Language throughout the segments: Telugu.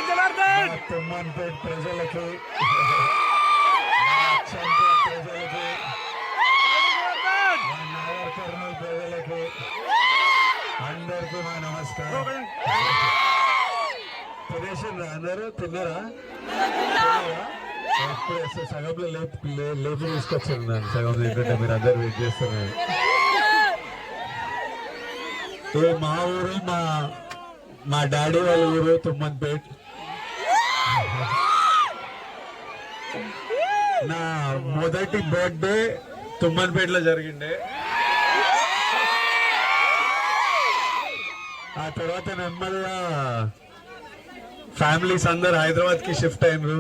తుమ్మన్పేట ప్రజలకి, ప్రజలకి, నగర్ కర్నూలు ప్రజలకి అందరికీ మా నమస్కారం. తినేసిండ్రా అందరూ? తిన్నారా? ఎప్పుడు సగంలో లేపి తీసుకొచ్చాను నన్ను సగం ఏంటంటే మీరు అందరు వెయిట్ చేస్తున్నారు. మా ఊరు మా డాడీ వాళ్ళ ఊరు తుమ్మన్పేట. నా మొదటి బర్త్డే తుమ్మన్పేటలో జరిగిండే. ఆ తర్వాత నెమ్మదిగా ఫ్యామిలీస్ అందరు హైదరాబాద్ కి షిఫ్ట్ అయినరు.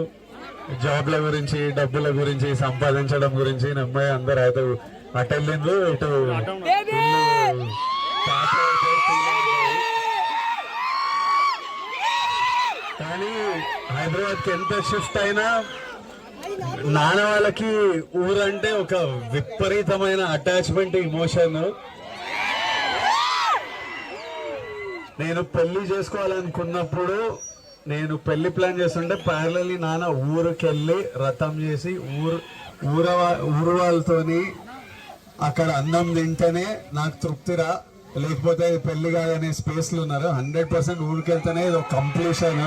జాబ్ల గురించి, డబ్బుల గురించి, సంపాదించడం గురించి నెమ్మది అందరు హైదరాబాద్ అటు వెళ్ళిండ్రు. ఇటు కానీ హైదరాబాద్ కి ఎంత షిఫ్ట్ అయినా నాన్న వాళ్ళకి ఊరంటే ఒక విపరీతమైన అటాచ్మెంట్, ఇమోషన్. నేను పెళ్లి చేసుకోవాలనుకున్నప్పుడు, నేను పెళ్లి ప్లాన్ చేస్తుంటే ప్యారలీ నాన్న ఊరికెళ్ళి రథం చేసి ఊరు వాళ్ళతోని అక్కడ అన్నం తింటేనే నాకు తృప్తిరా, లేకపోతే పెళ్లి కాదనే స్పేస్లు ఉన్నారు. 100% ఊరికి వెళ్తేనే ఇది ఒక కంప్లీషన్.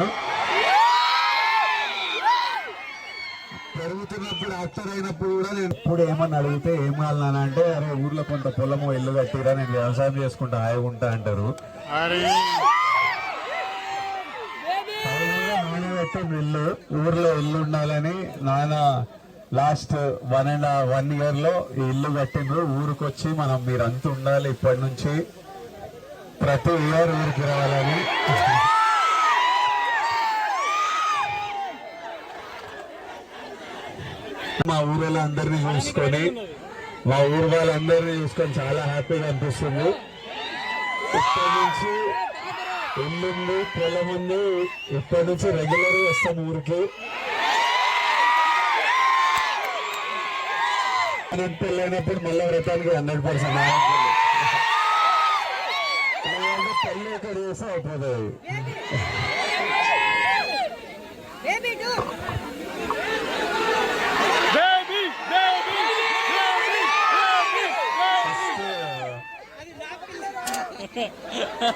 పెరుగుతున్నప్పుడు యాక్టర్ అయినప్పుడు కూడా నేను ఇప్పుడు ఏమని అడిగితే ఏం కావాలన్నా అరే ఊర్లో కొంత పొలము ఇల్లు కట్టిరా, నేను వ్యవసాయం చేసుకుంటా హాయిగా ఉంటా అంటారు. నాన్న కట్టిన ఇల్లు, ఊర్లో ఇల్లు ఉండాలని నాన్న లాస్ట్ 1 year లో ఈ ఇల్లు కట్టిండ్రు. ఊరికి వచ్చి మీరంతా ఉండాలి, ఇప్పటి నుంచి ప్రతి ఇయర్ ఊరికి రావాలని. మా ఊరిలో అందరినీ చూసుకొని, మా ఊరు వాళ్ళందరినీ చూసుకొని చాలా హ్యాపీగా అనిపిస్తుంది. ఇప్పటి నుంచి ఇల్లుంది, పొలం ఉంది, ఇప్పటి నుంచి రెగ్యులర్ వస్తాం ఊరికి. పెళ్ళైనప్పుడు మళ్ళీ వ్రతానికి 100% పెళ్ళి ఇక్కడ చేస్తే అయిపోతుంది.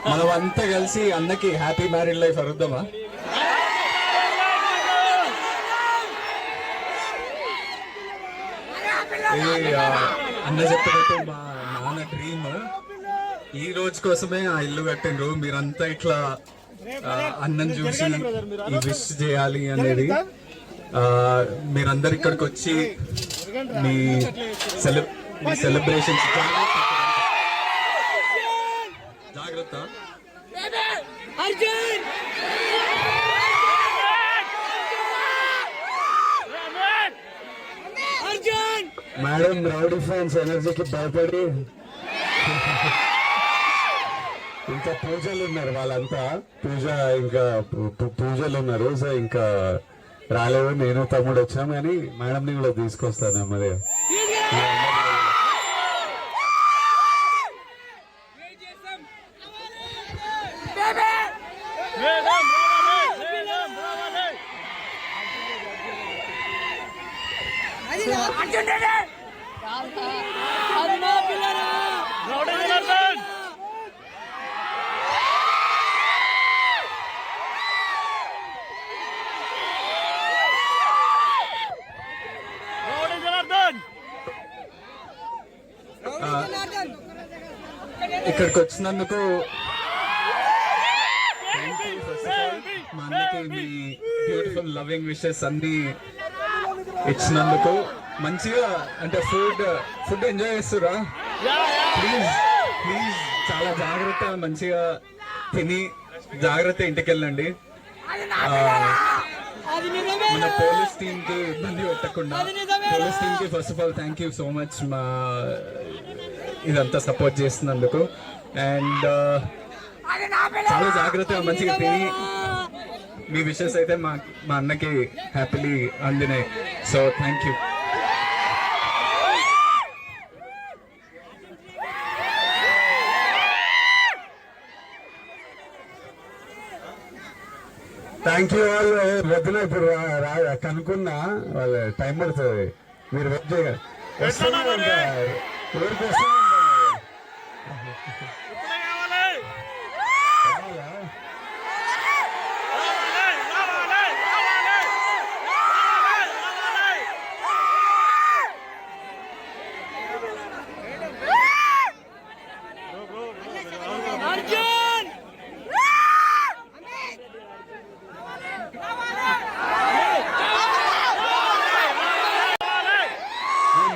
మనం అంతా కలిసి అన్నకి హ్యాపీ మ్యారీడ్ లైఫ్ అరుద్దామా? అన్న చెప్పినట్టు మా నాన్న డ్రీమ్ ఈ రోజు కోసమే ఆ ఇల్లు కట్టిండ్రు. మీరంతా ఇట్లా అన్నం చూసి ఈ విష్ చేయాలి అనేది. మీరందరు ఇక్కడికి వచ్చి మీ సెలబ్రేషన్స్ జాగ్రత్త. మేడం రౌడీ ఫ్యాన్స్ ఎనర్జీకి భయపడి ఇంకా పూజలు ఉన్నారు, వాళ్ళంతా పూజలు ఉన్నారు. సో ఇంకా రాలేవు. నేను తమ్ముడు వచ్చాం కానీ మేడంని కూడా తీసుకొస్తాను అమ్మదే. ఇక్కడికి వచ్చినందుకు మా అన్నకి మీ బ్యూటిఫుల్ లవింగ్ విషెస్ అన్ని ఇచ్చినందుకు. మంచిగా అంటే ఫుడ్ ఎంజాయ్ చేస్తురా? ప్లీజ్ చాలా జాగ్రత్త, మంచిగా తిని జాగ్రత్త ఇంటికి వెళ్ళండి. మన పోలీస్ టీమ్ కి ఇబ్బంది పెట్టకుండా, పోలీస్ టీమ్ కి first of all thank you so much మా ఇదంతా సపోర్ట్ చేస్తున్నందుకు. అండ్ చాలా జాగ్రత్తగా మంచిగా తిని మీ విషెస్ అయితే మా అన్నకి హ్యాపీలీ అందినాయి. So thank you. Thank you all. వద్దున ఇప్పుడు కనుక్కున్నా వాళ్ళ టైం పడుతుంది, మీరు వెయిట్ చేయగలరు. ఊరికి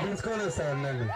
తీసుకొని వస్తాను నన్ను.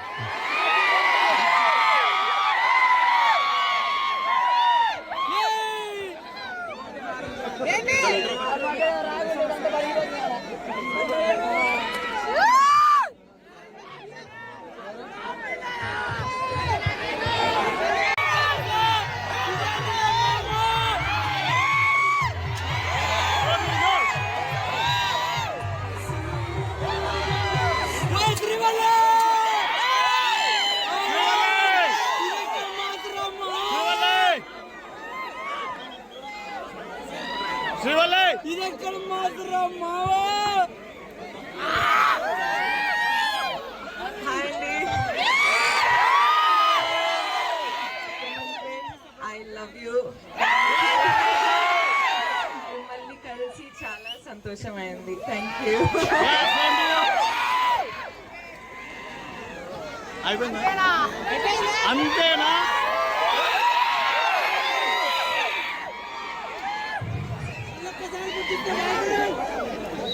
ఇదెక్కడ మాత్రం మావా. I love you. మిమ్మల్ని కలిసి చాలా సంతోషమైంది. Thank you. అంతేనా?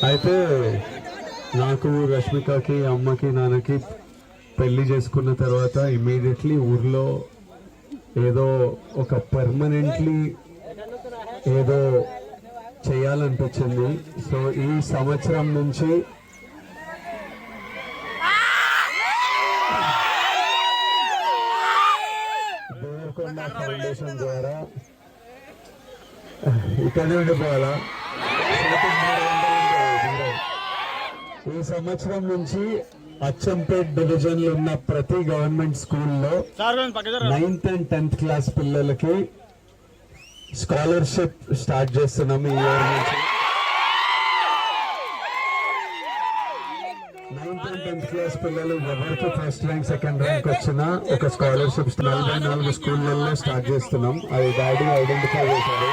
అయితే నాకు రష్మికకి అమ్మకి నాన్నకి పెళ్లి చేసుకున్న తర్వాత ఇమీడియట్లీ ఊర్లో ఏదో ఒక పర్మనెంట్లీ ఏదో చేయాలనిపించింది. సో ఈ సంవత్సరం నుంచి దేవరకొండ ఫౌండేషన్ ద్వారా ఇక్కడే ఉండిపోవాలా. ఈ సంవత్సరం నుంచి అచ్చంపేట్ డివిజన్ లో ఉన్న ప్రతి గవర్నమెంట్ స్కూల్లో 9th and 10th క్లాస్ పిల్లలకి స్కాలర్షిప్ స్టార్ట్ చేస్తున్నాం ఈ ఇయర్ నుంచి. 9th and 10th క్లాస్ పిల్లలు ఎవరికి ఫస్ట్ ర్యాంక్ సెకండ్ ర్యాంక్ వచ్చినా ఒక స్కాలర్షిప్ 44 స్కూళ్ళల్లో స్టార్ట్ చేస్తున్నాం. అది డాడీ ఐడెంటిఫై చేశారు.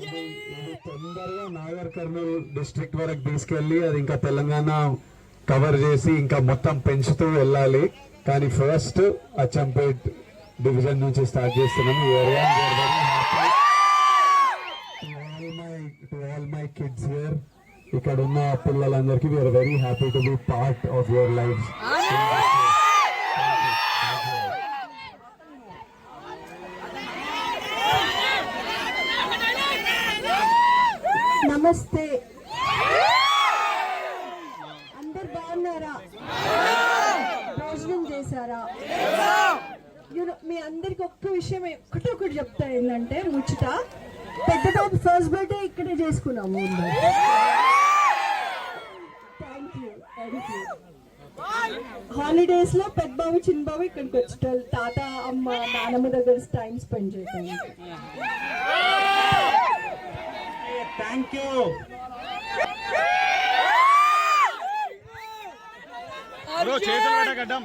ఇది తొందరగా నాగర్ కర్నూలు డిస్ట్రిక్ట్ వరకు తీసుకెళ్లి అది ఇంకా తెలంగాణ కవర్ చేసి ఇంకా మొత్తం పెంచుతూ వెళ్ళాలి. కానీ ఫస్ట్ అచ్చంపేట్ డివిజన్ నుంచి స్టార్ట్ చేస్తున్నాం ఈ area. To all my kids here, ఇక్కడ ఉన్న పిల్లలందరికీ we are very happy to be part of your life. నమస్తే, అందరు బాగున్నారా? భోజనం చేశారా? మీ అందరికి ఒక్క విషయం ఒకటి చెప్తా, ఏంటంటే ముచ్చట. పెద్ద బాబు ఫస్ట్ బర్త్డే ఇక్కడే చేసుకున్నాము. Thank you. హాలిడేస్ లో పెద్ద బాబు చిన్న బాబు ఇక్కడికి వచ్చేటోళ్ళు, తాత అమ్మ నానమ్మ దగ్గర టైం స్పెండ్ చేయడానికి. Thank you. చేతులు పెట్టగడ్డం.